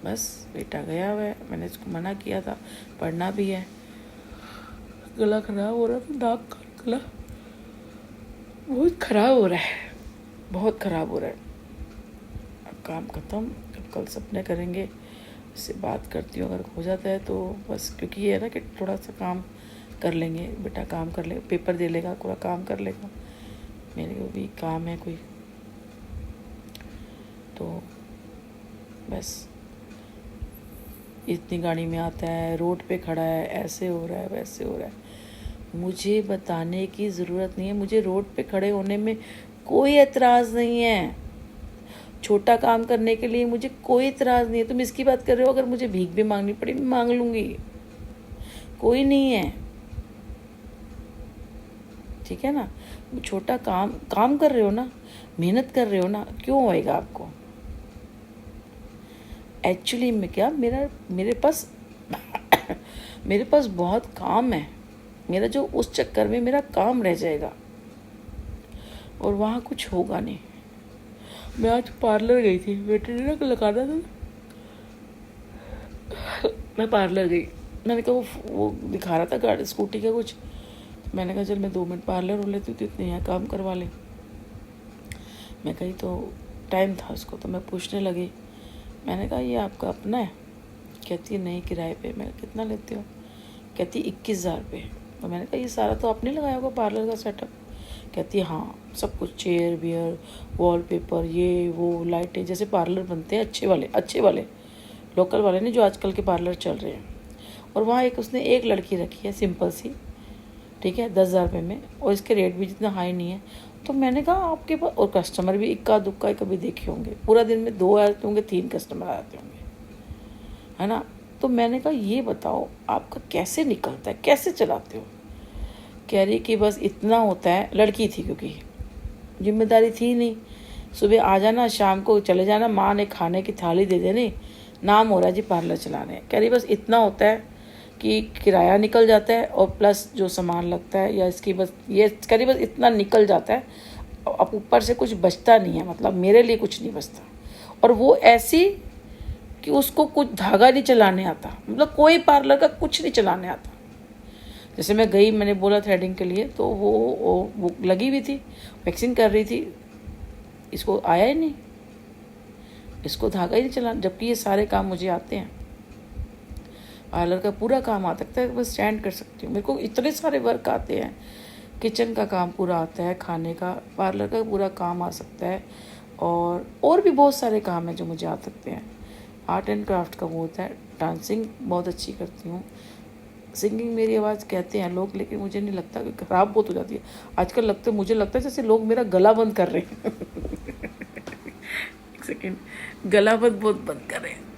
बस बेटा गया हुआ है, मैंने इसको मना किया था, पढ़ना भी है। गला खराब हो रहा था, नाक का गला बहुत खराब हो रहा है, बहुत खराब हो रहा है। अब काम ख़त्म, अब कल सपने करेंगे, इससे बात करती हूँ, अगर हो जाता है तो बस। क्योंकि ये है ना कि थोड़ा सा काम कर लेंगे, बेटा काम कर लेगा, पेपर दे लेगा, पूरा काम कर लेगा, मेरे को भी काम है कोई, तो बस। इतनी गाड़ी में आता है, रोड पे खड़ा है, ऐसे हो रहा है, वैसे हो रहा है। मुझे बताने की ज़रूरत नहीं है, मुझे रोड पे खड़े होने में कोई एतराज़ नहीं है, छोटा काम करने के लिए मुझे कोई इतराज़ नहीं है। तुम इसकी बात कर रहे हो, अगर मुझे भीख भी मांगनी पड़ी मैं मांग लूँगी, कोई नहीं है, ठीक है ना। छोटा काम काम कर रहे हो ना, मेहनत कर रहे हो ना, क्यों होएगा आपको। एक्चुअली में क्या, मेरे पास मेरे पास बहुत काम है, मेरा जो उस चक्कर में मेरा काम रह जाएगा और वहाँ कुछ होगा नहीं। मैं आज पार्लर गई थी, बेटे ने ना लगाना था, मैं पार्लर गई, मैंने कहा वो दिखा रहा था गाड़ी स्कूटी का कुछ, मैंने कहा चल मैं 2 मिनट पार्लर हो लेती हूँ, तो इतने यहाँ काम करवा ले। मैं कही तो टाइम था उसको, तो मैं पूछने लगी, मैंने कहा ये आपका अपना है। कहती है नहीं, किराए पे। मैं कितना लेते हो? कहती 21,000 रुपये। तो मैंने कहा ये सारा तो आपने लगाया होगा पार्लर का सेटअप? कहती है हाँ, सब कुछ, चेयर बियर, वॉलपेपर, ये वो, लाइटें, जैसे पार्लर बनते हैं अच्छे वाले लोकल वाले नहीं, जो आजकल के पार्लर चल रहे हैं। और वहाँ उसने एक लड़की रखी है सिंपल सी, ठीक है, 10,000 रुपये में, और इसके रेट भी जितना हाई नहीं है। तो मैंने कहा आपके पास, और कस्टमर भी इक्का दुक्का कभी देखे होंगे, पूरा दिन में 2 आते होंगे, 3 कस्टमर आते होंगे, है ना। तो मैंने कहा ये बताओ आपका कैसे निकलता है, कैसे चलाते हो? कह रही कि बस इतना होता है, लड़की थी क्योंकि जिम्मेदारी थी नहीं, सुबह आ जाना, शाम को चले जाना, माँ ने खाने की थाली दे देनी, नाम हो रहा है जी पार्लर चलाने। कह रही बस इतना होता है कि किराया निकल जाता है और प्लस जो सामान लगता है, या इसकी बस ये कह रही बस इतना निकल जाता है, अब ऊपर से कुछ बचता नहीं है, मतलब मेरे लिए कुछ नहीं बचता। और वो ऐसी कि उसको कुछ धागा नहीं चलाने आता, मतलब कोई पार्लर का कुछ नहीं चलाने आता। जैसे मैं गई, मैंने बोला थ्रेडिंग के लिए, तो वो लगी हुई थी, वैक्सिंग कर रही थी, इसको आया ही नहीं, इसको धागा ही नहीं चलाना, जबकि ये सारे काम मुझे आते हैं, पार्लर का पूरा काम आ सकता है, बस स्टैंड कर सकती हूँ। मेरे को इतने सारे वर्क आते हैं, किचन का काम पूरा आता है, खाने का, पार्लर का पूरा काम आ सकता है, और भी बहुत सारे काम हैं जो मुझे आ सकते हैं। आर्ट एंड क्राफ्ट का वो होता है, डांसिंग बहुत अच्छी करती हूँ, सिंगिंग मेरी आवाज़ कहते हैं लोग, लेकिन मुझे नहीं लगता कि ख़राब बहुत हो जाती है आजकल। मुझे लगता है जैसे लोग मेरा गला बंद कर रहे हैं एक सेकेंड, गला बहुत बंद कर रहे हैं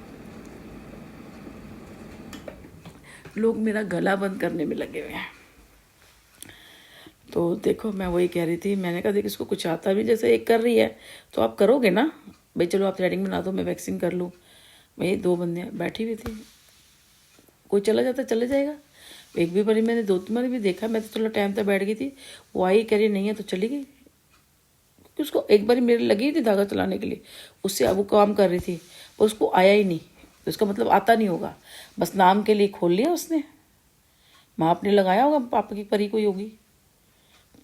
लोग, मेरा गला बंद करने में लगे हुए हैं। तो देखो, मैं वही कह रही थी, मैंने कहा देख इसको कुछ आता भी, जैसे एक कर रही है तो आप करोगे ना भाई, चलो आप थ्रेडिंग बना दो, मैं वैक्सिंग कर लूँ। भाई 2 बंदे बैठी हुई थी, कोई चला जाता चले जाएगा। एक भी बारी मैंने 2-3 बार भी देखा, मैं तो थोड़ा टाइम तक बैठ गई थी, वो आई कह रही नहीं है तो चली गई, क्योंकि उसको एक बारी मेरे लगी थी धागा चलाने के लिए, उससे अब वो काम कर रही थी, पर उसको आया ही नहीं, तो इसका मतलब आता नहीं होगा, बस नाम के लिए खोल लिया उसने, माँ आपने लगाया होगा, पापा की परी कोई होगी,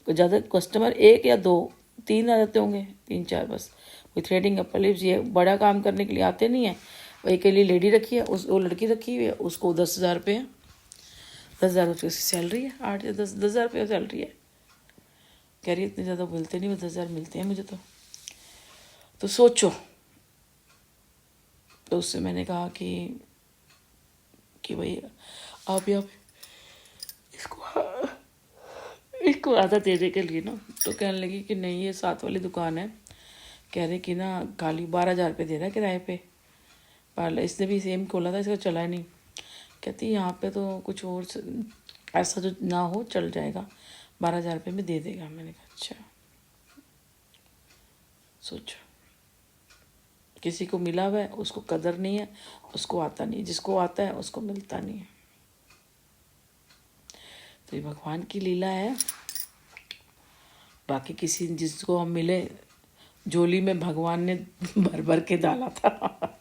ज़्यादा कस्टमर 1 या 2 3 आ जाते होंगे, 3-4 बस। कोई थ्रेडिंग अपर लिप्स, ये बड़ा काम करने के लिए आते नहीं है। वही के लिए लेडी रखी है, वो लड़की रखी हुई है, उसको 10,000 रुपये है, 10,000 उसकी सैलरी है, 8 या 10,000 रुपये सैलरी है। कह रही इतने ज़्यादा मिलते नहीं, 10,000 मिलते हैं मुझे तो सोचो। तो उससे मैंने कहा कि भाई आप यहाँ इसको आदत देने के लिए ना, तो कहने लगी कि नहीं ये 7 वाली दुकान है, कह रहे कि ना खाली 12,000 रुपये दे रहा है किराए पे पार्लर, इसने भी सेम खोला था, इसका चला नहीं। कहती यहाँ पे तो कुछ और ऐसा जो ना हो चल जाएगा, 12,000 रुपये में दे देगा। मैंने कहा अच्छा, सोचो, किसी को मिला हुआ है उसको कदर नहीं है, उसको आता नहीं, जिसको आता है उसको मिलता नहीं है। तो ये भगवान की लीला है। बाकी किसी जिसको हम मिले, झोली में भगवान ने भर भर के डाला था